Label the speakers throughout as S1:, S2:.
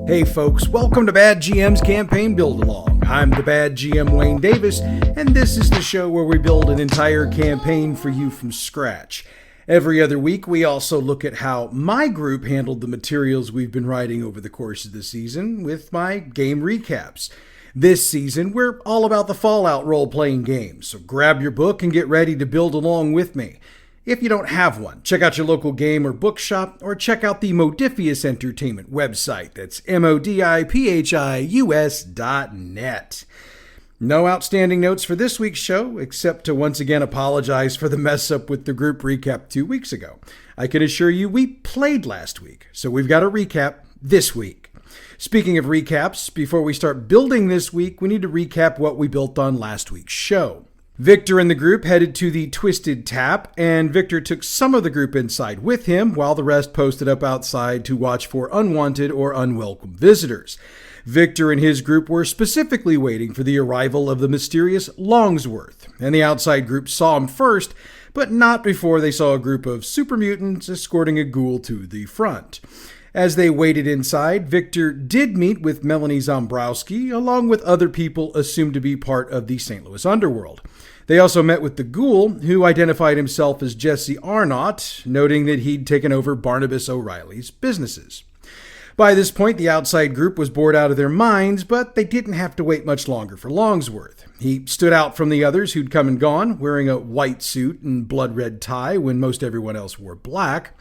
S1: Hey folks, welcome to Bad GM's Campaign Build Along. I'm the Bad GM Wayne Davis, and this is the show where we build an entire campaign for you from scratch. Every other week, we also look at how my group handled the materials we've been writing over the course of the season with my game recaps. This season, we're all about the Fallout role-playing game, so grab your book and get ready to build along with me. If you don't have one, check out your local game or bookshop, or check out the Modifius Entertainment website. That's modipius.net. No outstanding notes for this week's show, except to once again apologize for the mess up with the group recap 2 weeks ago. I can assure you we played last week, so we've got a recap this week. Speaking of recaps, before we start building this week, we need to recap what we built on last week's show. Victor and the group headed to the Twisted Tap, and Victor took some of the group inside with him, while the rest posted up outside to watch for unwanted or unwelcome visitors. Victor and his group were specifically waiting for the arrival of the mysterious Longsworth, and the outside group saw him first, but not before they saw a group of super mutants escorting a ghoul to the front. As they waited inside, Victor did meet with Melanie Zombrowski, along with other people assumed to be part of the St. Louis underworld. They also met with the ghoul, who identified himself as Jesse Arnott, noting that he'd taken over Barnabas O'Reilly's businesses. By this point, the outside group was bored out of their minds, but they didn't have to wait much longer for Longsworth. He stood out from the others who'd come and gone, wearing a white suit and blood-red tie when most everyone else wore black.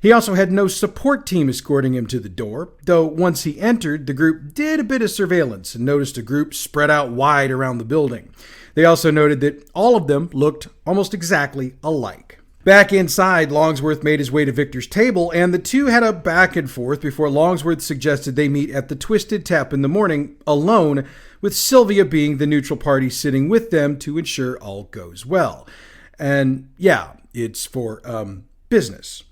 S1: He also had no support team escorting him to the door, though once he entered, the group did a bit of surveillance and noticed a group spread out wide around the building. They also noted that all of them looked almost exactly alike. Back inside, Longsworth made his way to Victor's table, and the two had a back and forth before Longsworth suggested they meet at the Twisted Tap in the morning, alone, with Sylvia being the neutral party sitting with them to ensure all goes well. And yeah, it's for, business.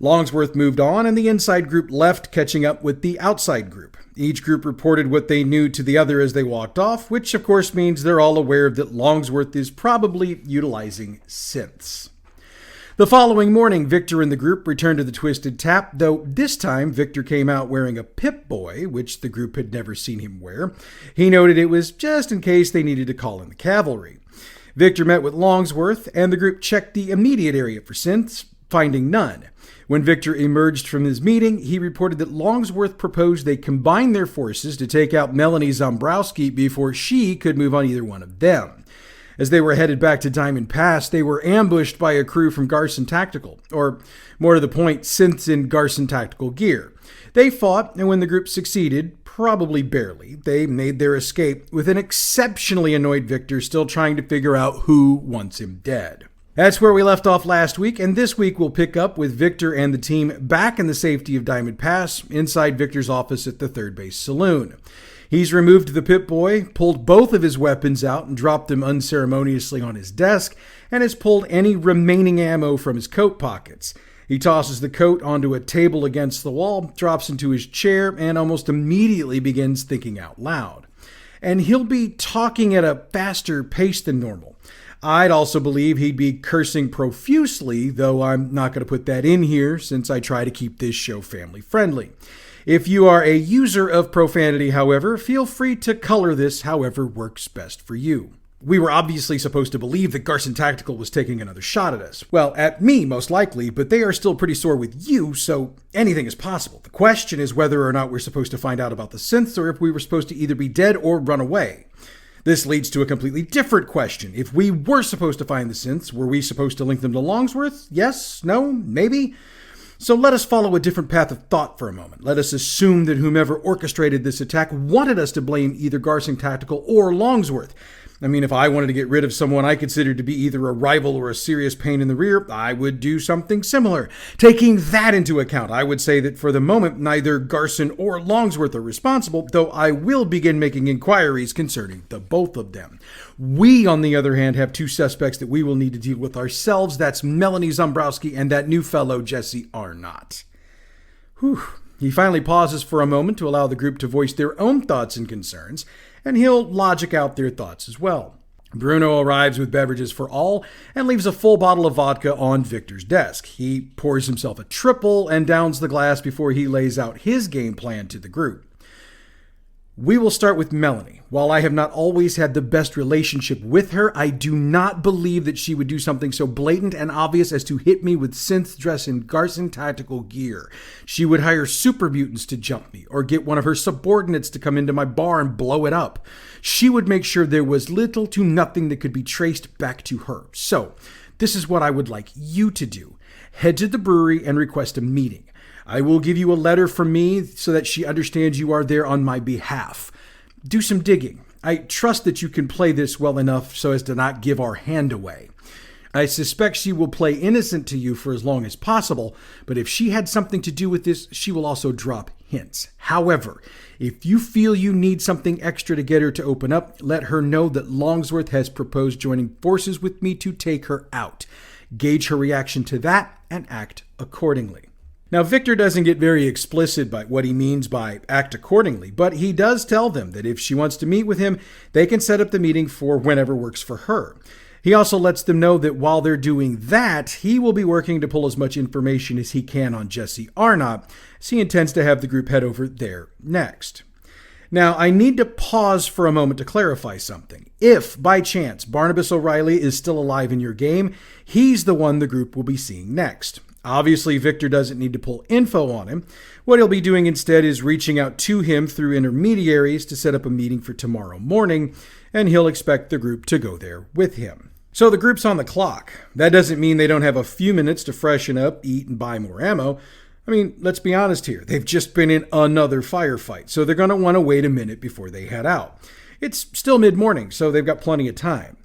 S1: Longsworth moved on, and the inside group left, catching up with the outside group. Each group reported what they knew to the other as they walked off, which of course means they're all aware that Longsworth is probably utilizing synths. The following morning, Victor and the group returned to the Twisted Tap, though this time Victor came out wearing a Pip-Boy, which the group had never seen him wear. He noted it was just in case they needed to call in the cavalry. Victor met with Longsworth, and the group checked the immediate area for synths, finding none. When Victor emerged from his meeting, he reported that Longsworth proposed they combine their forces to take out Melanie Zombrowski before she could move on either one of them. As they were headed back to Diamond Pass, they were ambushed by a crew from Garson Tactical, or more to the point, synths in Garson Tactical gear. They fought, and when the group succeeded, probably barely, they made their escape, with an exceptionally annoyed Victor still trying to figure out who wants him dead. That's where we left off last week, and this week we'll pick up with Victor and the team back in the safety of Diamond Pass, inside Victor's office at the Third Base Saloon. He's removed the Pip-Boy, pulled both of his weapons out and dropped them unceremoniously on his desk, and has pulled any remaining ammo from his coat pockets. He tosses the coat onto a table against the wall, drops into his chair, and almost immediately begins thinking out loud. And he'll be talking at a faster pace than normal. I'd also believe he'd be cursing profusely, though I'm not going to put that in here since I try to keep this show family friendly. If you are a user of profanity, however, feel free to color this however works best for you. We were obviously supposed to believe that Garson Tactical was taking another shot at us. Well, at me, most likely, but they are still pretty sore with you, so anything is possible. The question is whether or not we're supposed to find out about the synths, or if we were supposed to either be dead or run away. This leads to a completely different question. If we were supposed to find the synths, were we supposed to link them to Longsworth? Yes? No? Maybe? So let us follow a different path of thought for a moment. Let us assume that whomever orchestrated this attack wanted us to blame either Garson Tactical or Longsworth. I mean, if I wanted to get rid of someone I considered to be either a rival or a serious pain in the rear, I would do something similar. Taking that into account, I would say that for the moment, neither Garson or Longsworth are responsible, though I will begin making inquiries concerning the both of them. We, on the other hand, have two suspects that we will need to deal with ourselves. That's Melanie Zombrowski and that new fellow, Jesse Arnott. Whew. He finally pauses for a moment to allow the group to voice their own thoughts and concerns, and he'll logic out their thoughts as well. Bruno arrives with beverages for all and leaves a full bottle of vodka on Victor's desk. He pours himself a triple and downs the glass before he lays out his game plan to the group. We will start with Melanie. While I have not always had the best relationship with her, I do not believe that she would do something so blatant and obvious as to hit me with synth dress and Garson tactical gear. She would hire super mutants to jump me, or get one of her subordinates to come into my bar and blow it up. She would make sure there was little to nothing that could be traced back to her. So, this is what I would like you to do. Head to the brewery and request a meeting. I will give you a letter from me so that she understands you are there on my behalf. Do some digging. I trust that you can play this well enough so as to not give our hand away. I suspect she will play innocent to you for as long as possible, but if she had something to do with this, she will also drop hints. However, if you feel you need something extra to get her to open up, let her know that Longsworth has proposed joining forces with me to take her out. Gauge her reaction to that and act accordingly. Now, Victor doesn't get very explicit by what he means by act accordingly, but he does tell them that if she wants to meet with him, they can set up the meeting for whenever works for her. He also lets them know that while they're doing that, he will be working to pull as much information as he can on Jesse Arnott, as he intends to have the group head over there next. Now, I need to pause for a moment to clarify something. If, by chance, Barnabas O'Reilly is still alive in your game, he's the one the group will be seeing next. Obviously, Victor doesn't need to pull info on him. What he'll be doing instead is reaching out to him through intermediaries to set up a meeting for tomorrow morning, and he'll expect the group to go there with him. So the group's on the clock. That doesn't mean they don't have a few minutes to freshen up, eat, and buy more ammo. I mean, let's be honest here. They've just been in another firefight, so they're going to want to wait a minute before they head out. It's still mid-morning, so they've got plenty of time.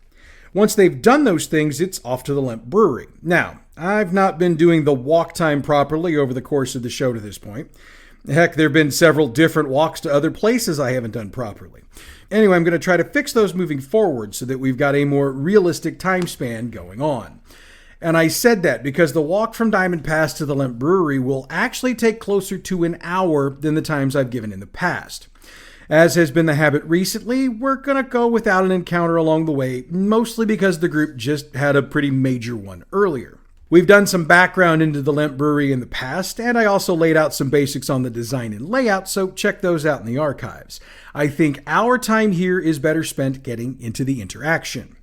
S1: Once they've done those things, it's off to the Lemp Brewery. Now, I've not been doing the walk time properly over the course of the show to this point. Heck, there have been several different walks to other places I haven't done properly. Anyway, I'm going to try to fix those moving forward so that we've got a more realistic time span going on. And I said that because the walk from Diamond Pass to the Lemp Brewery will actually take closer to an hour than the times I've given in the past. As has been the habit recently, we're going to go without an encounter along the way, mostly because the group just had a pretty major one earlier. We've done some background into the Lemp Brewery in the past, and I also laid out some basics on the design and layout, so check those out in the archives. I think our time here is better spent getting into the interaction.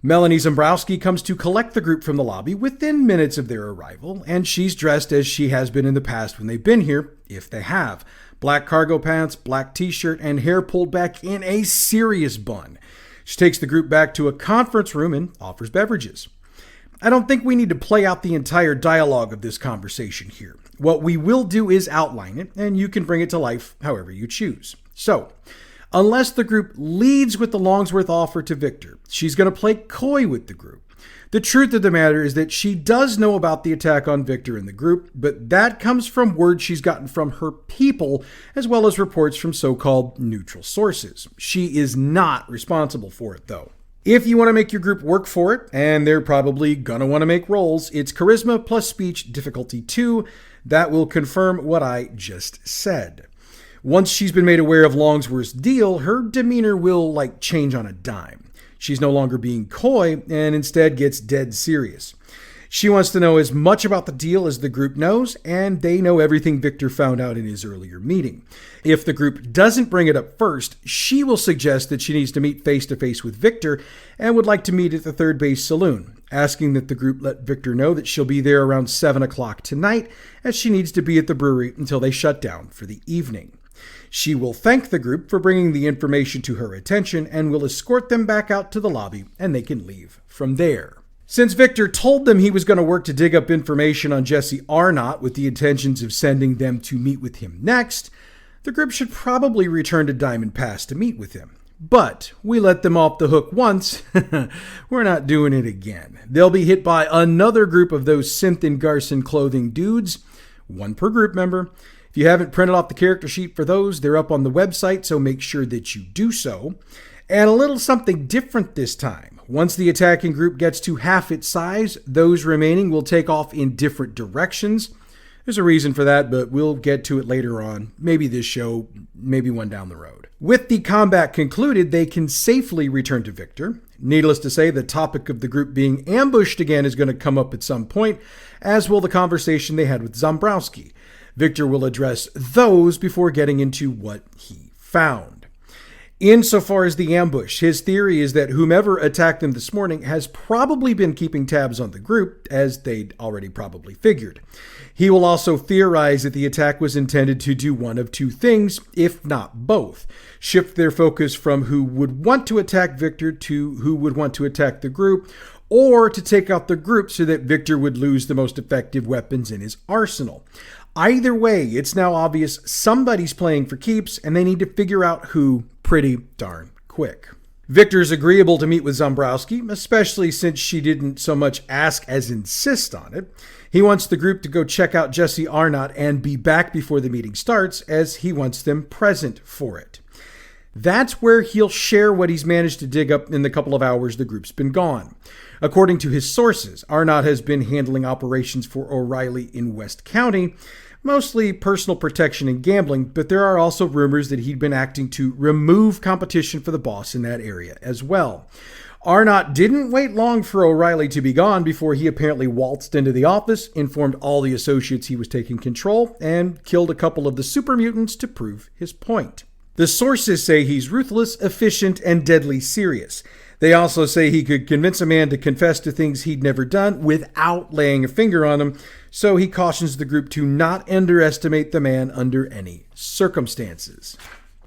S1: Melanie Zombrowski comes to collect the group from the lobby within minutes of their arrival, and she's dressed as she has been in the past when they've been here, if they have. Black cargo pants, black t-shirt, and hair pulled back in a serious bun. She takes the group back to a conference room and offers beverages. I don't think we need to play out the entire dialogue of this conversation here. What we will do is outline it, and you can bring it to life however you choose. So, unless the group leads with the Longsworth offer to Victor, she's going to play coy with the group. The truth of the matter is that she does know about the attack on Victor and the group, but that comes from word she's gotten from her people, as well as reports from so-called neutral sources. She is not responsible for it, though. If you want to make your group work for it, and they're probably going to want to make rolls, it's Charisma plus Speech difficulty 2. That will confirm what I just said. Once she's been made aware of Longsworth's deal, her demeanor will, change on a dime. She's no longer being coy and instead gets dead serious. She wants to know as much about the deal as the group knows, and they know everything Victor found out in his earlier meeting. If the group doesn't bring it up first, she will suggest that she needs to meet face-to-face with Victor and would like to meet at the Third Base Saloon, asking that the group let Victor know that she'll be there around 7 o'clock tonight, as she needs to be at the brewery until they shut down for the evening. She will thank the group for bringing the information to her attention and will escort them back out to the lobby, and they can leave from there. Since Victor told them he was going to work to dig up information on Jesse Arnott with the intentions of sending them to meet with him next, the group should probably return to Diamond Pass to meet with him. But we let them off the hook once, we're not doing it again. They'll be hit by another group of those Synth and Garson clothing dudes, one per group member. If you haven't printed off the character sheet for those, they're up on the website, so make sure that you do so. And a little something different this time. Once the attacking group gets to half its size, those remaining will take off in different directions. There's a reason for that, but we'll get to it later on. Maybe this show, maybe one down the road. With the combat concluded, they can safely return to Victor. Needless to say, the topic of the group being ambushed again is going to come up at some point, as will the conversation they had with Zombrowski. Victor will address those before getting into what he found. Insofar as the ambush, his theory is that whomever attacked them this morning has probably been keeping tabs on the group, as they'd already probably figured. He will also theorize that the attack was intended to do one of two things, if not both. Shift their focus from who would want to attack Victor to who would want to attack the group, or to take out the group so that Victor would lose the most effective weapons in his arsenal. Either way, it's now obvious somebody's playing for keeps, and they need to figure out who pretty darn quick. Victor's agreeable to meet with Zombrowski, especially since she didn't so much ask as insist on it. He wants the group to go check out Jesse Arnott and be back before the meeting starts, as he wants them present for it. That's where he'll share what he's managed to dig up in the couple of hours the group's been gone. According to his sources, Arnott has been handling operations for O'Reilly in West County, mostly personal protection and gambling, but there are also rumors that he'd been acting to remove competition for the boss in that area as well. Arnott didn't wait long for O'Reilly to be gone before he apparently waltzed into the office, informed all the associates he was taking control, and killed a couple of the super mutants to prove his point. The sources say he's ruthless, efficient, and deadly serious. They also say he could convince a man to confess to things he'd never done without laying a finger on him, so he cautions the group to not underestimate the man under any circumstances.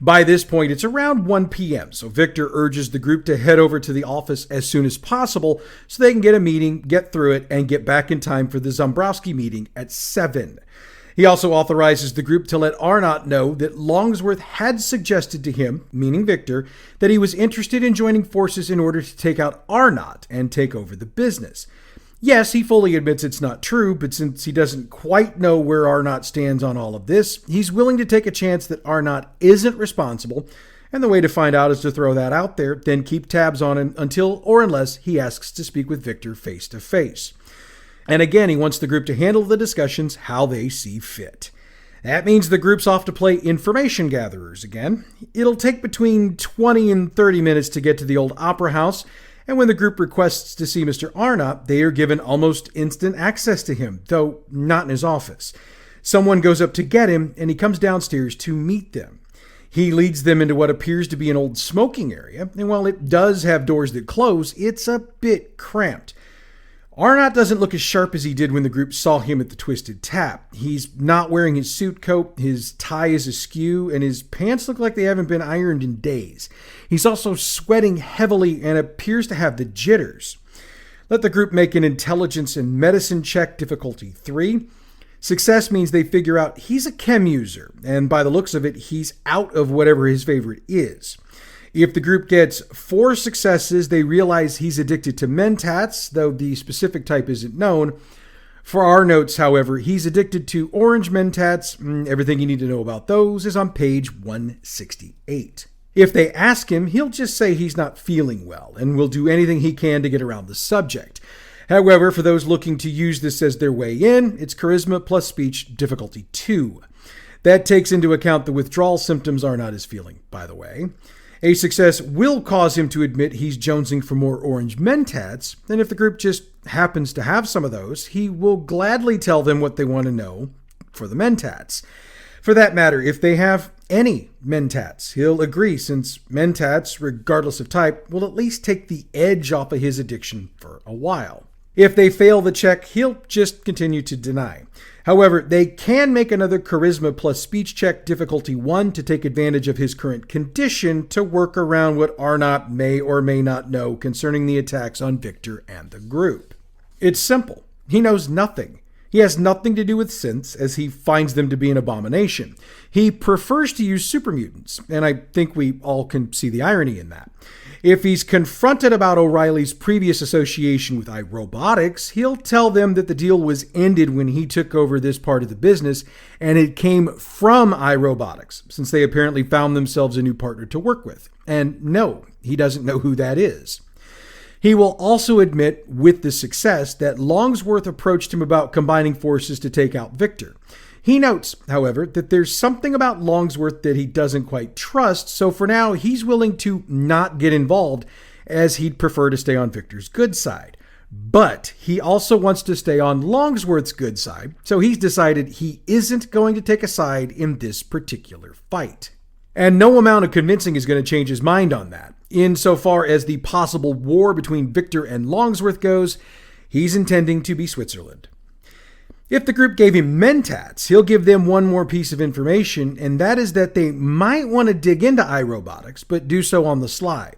S1: By this point, it's around 1 p.m., so Victor urges the group to head over to the office as soon as possible so they can get a meeting, get through it, and get back in time for the Zombrowski meeting at 7. He also authorizes the group to let Arnott know that Longsworth had suggested to him, meaning Victor, that he was interested in joining forces in order to take out Arnott and take over the business. Yes, he fully admits it's not true, but since he doesn't quite know where Arnott stands on all of this, he's willing to take a chance that Arnott isn't responsible, and the way to find out is to throw that out there, then keep tabs on him until or unless he asks to speak with Victor face to face. And again, he wants the group to handle the discussions how they see fit. That means the group's off to play information gatherers again. It'll take between 20 and 30 minutes to get to the old opera house, and when the group requests to see Mr. Arnott, they are given almost instant access to him, though not in his office. Someone goes up to get him, and he comes downstairs to meet them. He leads them into what appears to be an old smoking area, and while it does have doors that close, it's a bit cramped. Arnott doesn't look as sharp as he did when the group saw him at the Twisted Tap. He's not wearing his suit coat, his tie is askew, and his pants look like they haven't been ironed in days. He's also sweating heavily and appears to have the jitters. Let the group make an intelligence and medicine check, difficulty 3. Success means they figure out he's a chem user, and by the looks of it, he's out of whatever his favorite is. If the group gets 4 successes, they realize he's addicted to mentats, though the specific type isn't known. For our notes, however, he's addicted to orange mentats. Everything you need to know about those is on page 168. If they ask him, he'll just say he's not feeling well and will do anything he can to get around the subject. However, for those looking to use this as their way in, it's charisma plus speech, difficulty 2. That takes into account the withdrawal symptoms Arnott is feeling, by the way. A success will cause him to admit he's jonesing for more orange mentats, and if the group just happens to have some of those, he will gladly tell them what they want to know for the mentats. For that matter, if they have any mentats, he'll agree, since mentats, regardless of type, will at least take the edge off of his addiction for a while. If they fail the check, he'll just continue to deny. However, they can make another charisma plus speech check, difficulty 1, to take advantage of his current condition to work around what Arnott may or may not know concerning the attacks on Victor and the group. It's simple. He knows nothing. He has nothing to do with synths, as he finds them to be an abomination. He prefers to use super mutants, and I think we all can see the irony in that. If he's confronted about O'Reilly's previous association with iRobotics, he'll tell them that the deal was ended when he took over this part of the business, and it came from iRobotics, since they apparently found themselves a new partner to work with. And no, he doesn't know who that is. He will also admit, with the success, that Longsworth approached him about combining forces to take out Victor. He notes, however, that there's something about Longsworth that he doesn't quite trust, so for now he's willing to not get involved, as he'd prefer to stay on Victor's good side. But he also wants to stay on Longsworth's good side, so he's decided he isn't going to take a side in this particular fight. And no amount of convincing is going to change his mind on that. Insofar as the possible war between Victor and Longsworth goes, he's intending to be Switzerland. If the group gave him mentats, he'll give them one more piece of information, and that is that they might want to dig into iRobotics, but do so on the sly.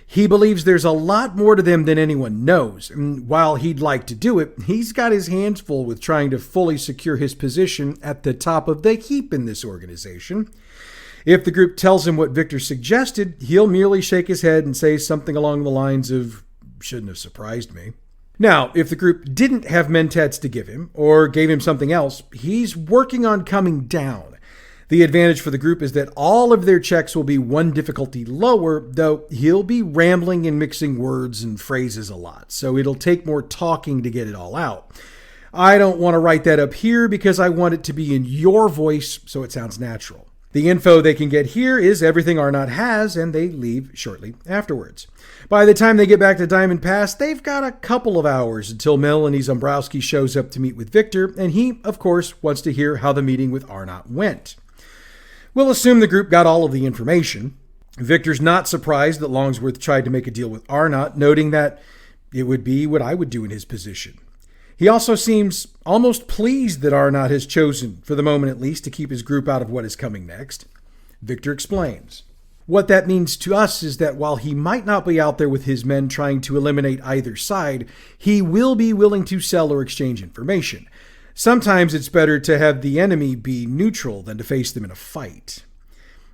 S1: He believes there's a lot more to them than anyone knows, and while he'd like to do it, he's got his hands full with trying to fully secure his position at the top of the heap in this organization. If the group tells him what Victor suggested, he'll merely shake his head and say something along the lines of, "Shouldn't have surprised me." Now, if the group didn't have mentats to give him, or gave him something else, he's working on coming down. The advantage for the group is that all of their checks will be one difficulty lower, though he'll be rambling and mixing words and phrases a lot, so it'll take more talking to get it all out. I don't want to write that up here because I want it to be in your voice so it sounds natural. The info they can get here is everything Arnott has, and they leave shortly afterwards. By the time they get back to Diamond Pass, they've got a couple of hours until Melanie Zombrowski shows up to meet with Victor, and he, of course, wants to hear how the meeting with Arnott went. We'll assume the group got all of the information. Victor's not surprised that Longsworth tried to make a deal with Arnott, noting that it would be what I would do in his position. He also seems almost pleased that Arnott has chosen, for the moment at least, to keep his group out of what is coming next. Victor explains. What that means to us is that while he might not be out there with his men trying to eliminate either side, he will be willing to sell or exchange information. Sometimes it's better to have the enemy be neutral than to face them in a fight.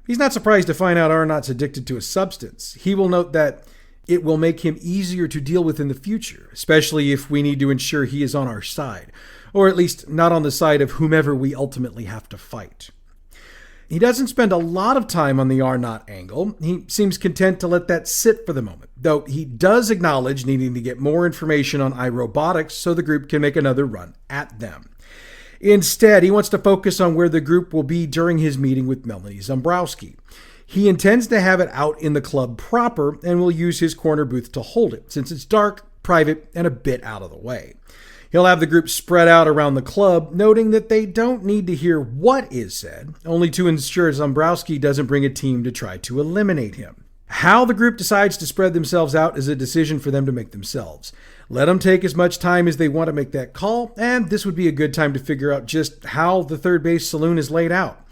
S1: He's not surprised to find out Arnott's addicted to a substance. He will note that it will make him easier to deal with in the future, especially if we need to ensure he is on our side, or at least not on the side of whomever we ultimately have to fight. He doesn't spend a lot of time on the Arnott angle. He seems content to let that sit for the moment, though he does acknowledge needing to get more information on iRobotics so the group can make another run at them. Instead, he wants to focus on where the group will be during his meeting with Melanie Zombrowski. He intends to have it out in the club proper and will use his corner booth to hold it, since it's dark, private, and a bit out of the way. He'll have the group spread out around the club, noting that they don't need to hear what is said, only to ensure Zombrowski doesn't bring a team to try to eliminate him. How the group decides to spread themselves out is a decision for them to make themselves. Let them take as much time as they want to make that call, and this would be a good time to figure out just how the third base saloon is laid out.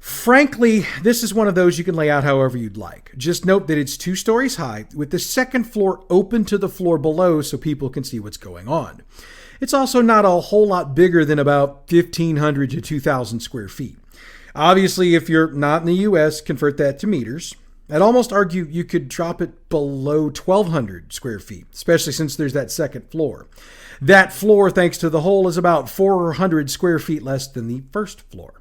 S1: Frankly, this is one of those you can lay out however you'd like. Just note that it's 2 stories high, with the second floor open to the floor below so people can see what's going on. It's also not a whole lot bigger than about 1,500 to 2,000 square feet. Obviously, if you're not in the US, convert that to meters. I'd almost argue you could drop it below 1,200 square feet, especially since there's that second floor. That floor, thanks to the hole, is about 400 square feet less than the first floor.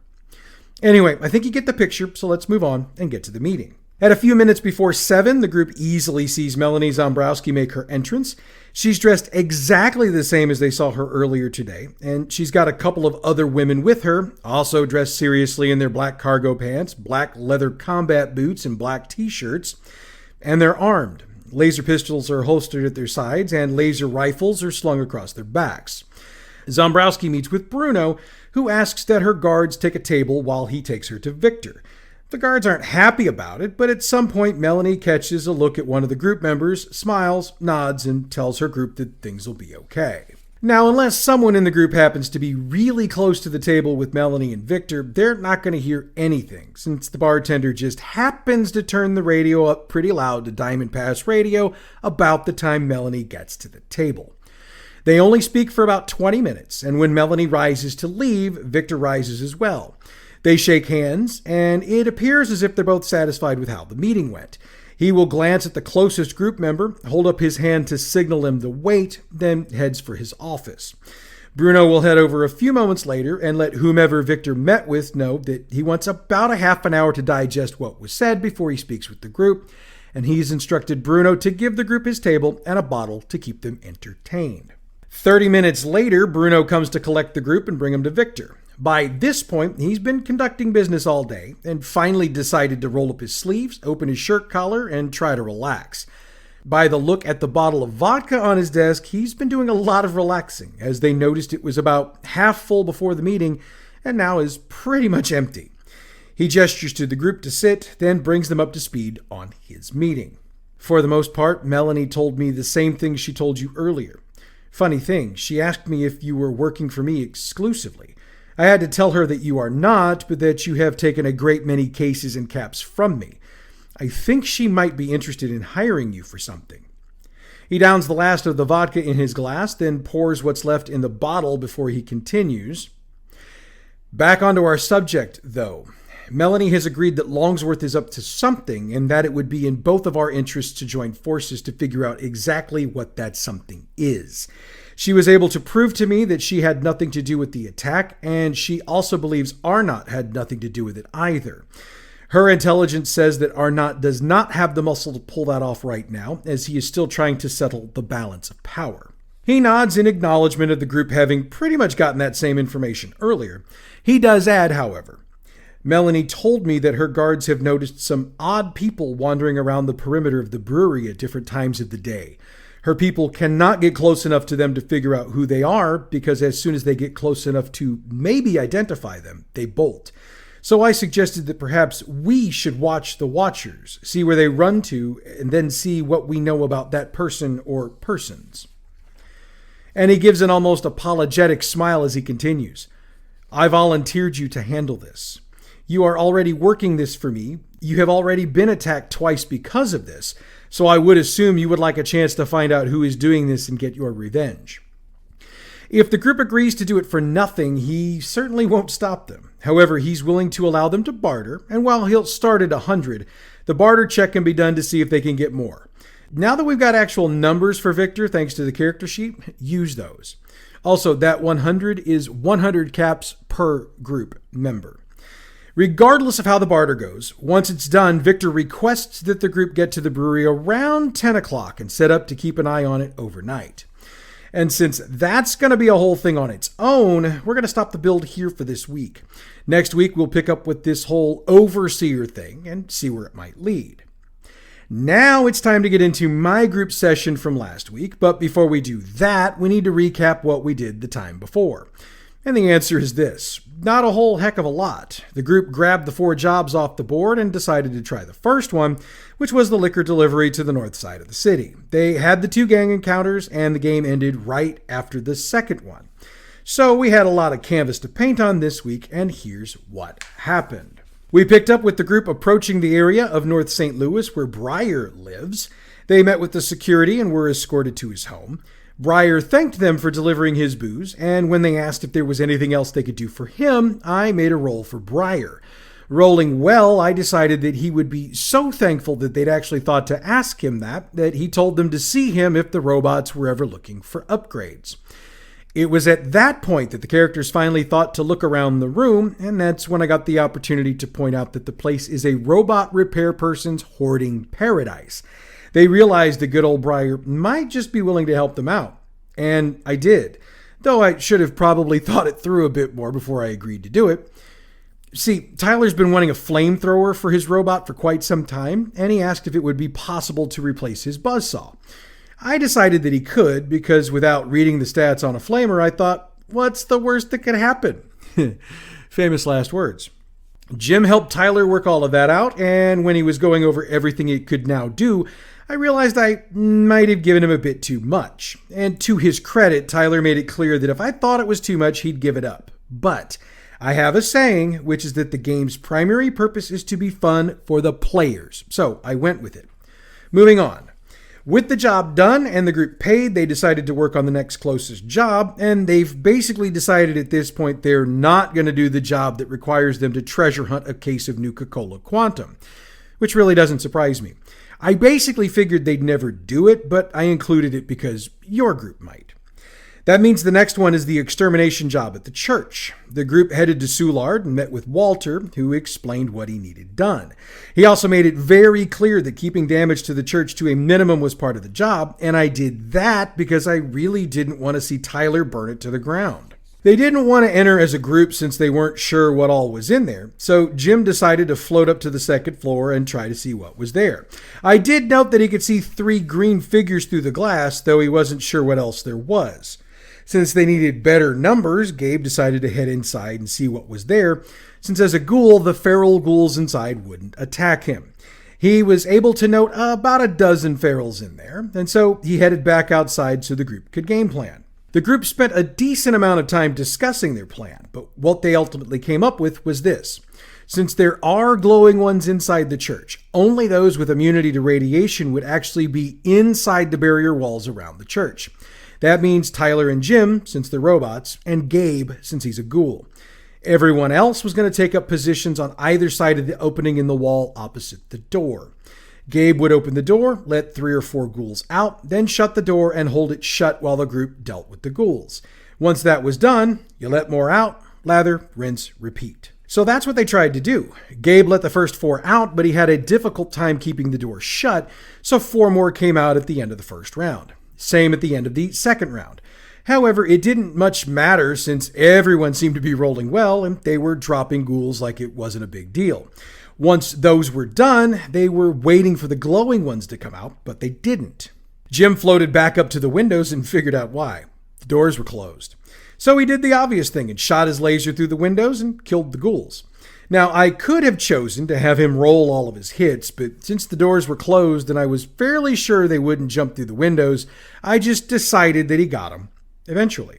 S1: Anyway, I think you get the picture, so let's move on and get to the meeting. At a few minutes before 7, the group easily sees Melanie Zombrowski make her entrance. She's dressed exactly the same as they saw her earlier today, and she's got a couple of other women with her, also dressed seriously in their black cargo pants, black leather combat boots, and black t-shirts, and they're armed. Laser pistols are holstered at their sides, and laser rifles are slung across their backs. Zombrowski meets with Bruno, who asks that her guards take a table while he takes her to Victor. The guards aren't happy about it, but at some point Melanie catches a look at one of the group members, smiles, nods, and tells her group that things will be okay. Now, unless someone in the group happens to be really close to the table with Melanie and Victor, they're not going to hear anything, since the bartender just happens to turn the radio up pretty loud to Diamond Pass Radio about the time Melanie gets to the table. They only speak for about 20 minutes, and when Melanie rises to leave, Victor rises as well. They shake hands, and it appears as if they're both satisfied with how the meeting went. He will glance at the closest group member, hold up his hand to signal him to wait, then heads for his office. Bruno will head over a few moments later and let whomever Victor met with know that he wants about a half an hour to digest what was said before he speaks with the group, and he's instructed Bruno to give the group his table and a bottle to keep them entertained. 30 minutes later, Bruno comes to collect the group and bring them to Victor. By this point, he's been conducting business all day and finally decided to roll up his sleeves, open his shirt collar, and try to relax. By the look at the bottle of vodka on his desk, he's been doing a lot of relaxing, as they noticed it was about half full before the meeting and now is pretty much empty. He gestures to the group to sit, then brings them up to speed on his meeting. For the most part, Melanie told me the same thing she told you earlier. Funny thing, she asked me if you were working for me exclusively. I had to tell her that you are not, but that you have taken a great many cases and caps from me. I think she might be interested in hiring you for something. He downs the last of the vodka in his glass, then pours what's left in the bottle before he continues. Back onto our subject, though. Melanie has agreed that Longsworth is up to something and that it would be in both of our interests to join forces to figure out exactly what that something is. She was able to prove to me that she had nothing to do with the attack, and she also believes Arnott had nothing to do with it either. Her intelligence says that Arnott does not have the muscle to pull that off right now, as he is still trying to settle the balance of power. He nods in acknowledgement of the group having pretty much gotten that same information earlier. He does add, however, Melanie told me that her guards have noticed some odd people wandering around the perimeter of the brewery at different times of the day. Her people cannot get close enough to them to figure out who they are, because as soon as they get close enough to maybe identify them, they bolt. So I suggested that perhaps we should watch the Watchers, see where they run to, and then see what we know about that person or persons. And he gives an almost apologetic smile as he continues. I volunteered you to handle this. You are already working this for me. You have already been attacked twice because of this, so I would assume you would like a chance to find out who is doing this and get your revenge. If the group agrees to do it for nothing, he certainly won't stop them. However, he's willing to allow them to barter, and while he'll start at 100, the barter check can be done to see if they can get more. Now that we've got actual numbers for Victor, thanks to the character sheet, use those. Also, that 100 is 100 caps per group member. Regardless of how the barter goes, once it's done, Victor requests that the group get to the brewery around 10 o'clock and set up to keep an eye on it overnight. And since that's going to be a whole thing on its own, we're going to stop the build here for this week. Next week, we'll pick up with this whole overseer thing and see where it might lead. Now it's time to get into my group session from last week, but before we do that, we need to recap what we did the time before. And the answer is this. Not a whole heck of a lot. The group grabbed the 4 jobs off the board and decided to try the first one, which was the liquor delivery to the north side of the city. They had the 2 gang encounters, and the game ended right after the second one. So we had a lot of canvas to paint on this week, and here's what happened. We picked up with the group approaching the area of North St. Louis where Briar lives. They met with the security and were escorted to his home. Briar thanked them for delivering his booze, and when they asked if there was anything else they could do for him, I made a roll for Briar. Rolling well, I decided that he would be so thankful that they'd actually thought to ask him that he told them to see him if the robots were ever looking for upgrades. It was at that point that the characters finally thought to look around the room, and that's when I got the opportunity to point out that the place is a robot repair person's hoarding paradise. They realized that good old Briar might just be willing to help them out. And I did, though I should have probably thought it through a bit more before I agreed to do it. See, Tyler's been wanting a flamethrower for his robot for quite some time, and he asked if it would be possible to replace his buzzsaw. I decided that he could, because without reading the stats on a flamer, I thought, what's the worst that could happen? Famous last words. Jim helped Tyler work all of that out, and when he was going over everything it could now do, I realized I might have given him a bit too much. And to his credit, Tyler made it clear that if I thought it was too much, he'd give it up. But I have a saying, which is that the game's primary purpose is to be fun for the players. So I went with it. Moving on. With the job done and the group paid, they decided to work on the next closest job, and they've basically decided at this point they're not going to do the job that requires them to treasure hunt a case of Nuka-Cola Quantum, which really doesn't surprise me. I basically figured they'd never do it, but I included it because your group might. That means the next one is the extermination job at the church. The group headed to Soulard and met with Walter, who explained what he needed done. He also made it very clear that keeping damage to the church to a minimum was part of the job, and I did that because I really didn't want to see Tyler burn it to the ground. They didn't want to enter as a group since they weren't sure what all was in there, so Jim decided to float up to the second floor and try to see what was there. I did note that he could see 3 green figures through the glass, though he wasn't sure what else there was. Since they needed better numbers, Gabe decided to head inside and see what was there, since as a ghoul, the feral ghouls inside wouldn't attack him. He was able to note about a dozen ferals in there, and so he headed back outside so the group could game plan. The group spent a decent amount of time discussing their plan, but what they ultimately came up with was this. Since there are glowing ones inside the church, only those with immunity to radiation would actually be inside the barrier walls around the church. That means Tyler and Jim, since they're robots, and Gabe, since he's a ghoul. Everyone else was going to take up positions on either side of the opening in the wall opposite the door. Gabe would open the door, let 3 or 4 ghouls out, then shut the door and hold it shut while the group dealt with the ghouls. Once that was done, you let more out, lather, rinse, repeat. So that's what they tried to do. Gabe let the first 4 out, but he had a difficult time keeping the door shut, so 4 more came out at the end of the first round. Same at the end of the second round. However, it didn't much matter since everyone seemed to be rolling well and they were dropping ghouls like it wasn't a big deal. Once those were done, they were waiting for the glowing ones to come out, but they didn't. Jim floated back up to the windows and figured out why. The doors were closed. So he did the obvious thing and shot his laser through the windows and killed the ghouls. Now, I could have chosen to have him roll all of his hits, but since the doors were closed and I was fairly sure they wouldn't jump through the windows, I just decided that he got them, eventually.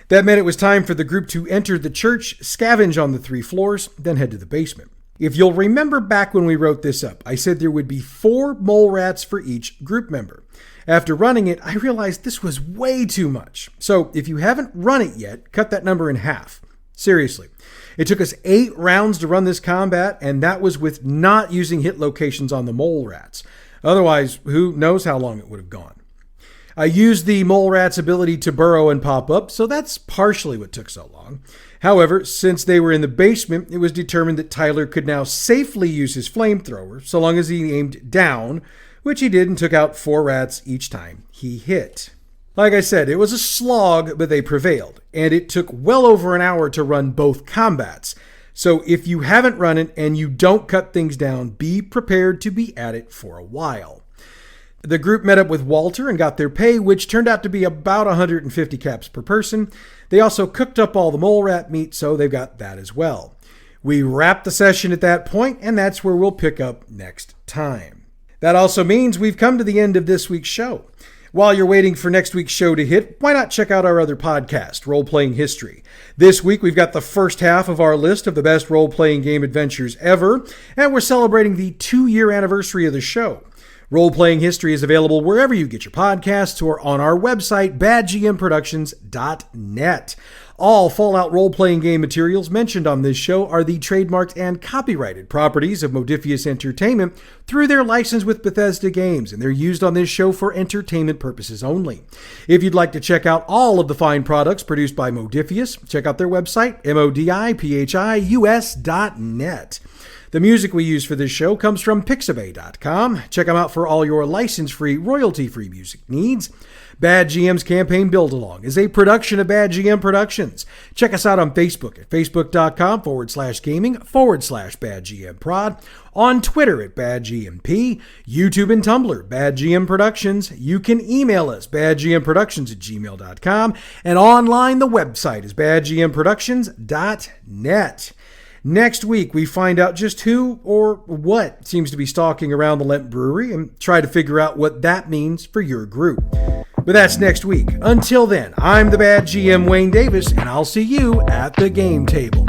S1: That meant it was time for the group to enter the church, scavenge on the 3 floors, then head to the basement. If you'll remember back when we wrote this up, I said there would be 4 mole rats for each group member. After running it, I realized this was way too much. So if you haven't run it yet, cut that number in half. Seriously. It took us 8 rounds to run this combat, and that was with not using hit locations on the mole rats. Otherwise, who knows how long it would have gone. I used the mole rat's ability to burrow and pop up, so that's partially what took so long. However, since they were in the basement, it was determined that Tyler could now safely use his flamethrower, so long as he aimed down, which he did and took out 4 rats each time he hit. Like I said, it was a slog, but they prevailed, and it took well over an hour to run both combats. So if you haven't run it and you don't cut things down, be prepared to be at it for a while. The group met up with Walter and got their pay, which turned out to be about 150 caps per person. They also cooked up all the mole rat meat, so they've got that as well. We wrapped the session at that point, and that's where we'll pick up next time. That also means we've come to the end of this week's show. While you're waiting for next week's show to hit, why not check out our other podcast, Role Playing History? This week, we've got the first half of our list of the best role-playing game adventures ever, and we're celebrating the 2-year anniversary of the show. Role Playing History is available wherever you get your podcasts or on our website, badgmproductions.net. All Fallout role-playing game materials mentioned on this show are the trademarked and copyrighted properties of Modifius Entertainment through their license with Bethesda Games, and they're used on this show for entertainment purposes only. If you'd like to check out all of the fine products produced by Modifius, check out their website, modiphius.net. The music we use for this show comes from Pixabay.com. Check them out for all your license-free, royalty-free music needs. Bad GM's Campaign Build-Along is a production of Bad GM Productions. Check us out on Facebook at facebook.com/gaming/BadGMProd, on Twitter at BadGMP, YouTube and Tumblr, Bad GM Productions. You can email us, badgmproductions@gmail.com, and online the website is badgmproductions.net. Next week, we find out just who or what seems to be stalking around the Lent Brewery and try to figure out what that means for your group. But that's next week. Until then, I'm the Bad GM Wayne Davis, and I'll see you at the game table.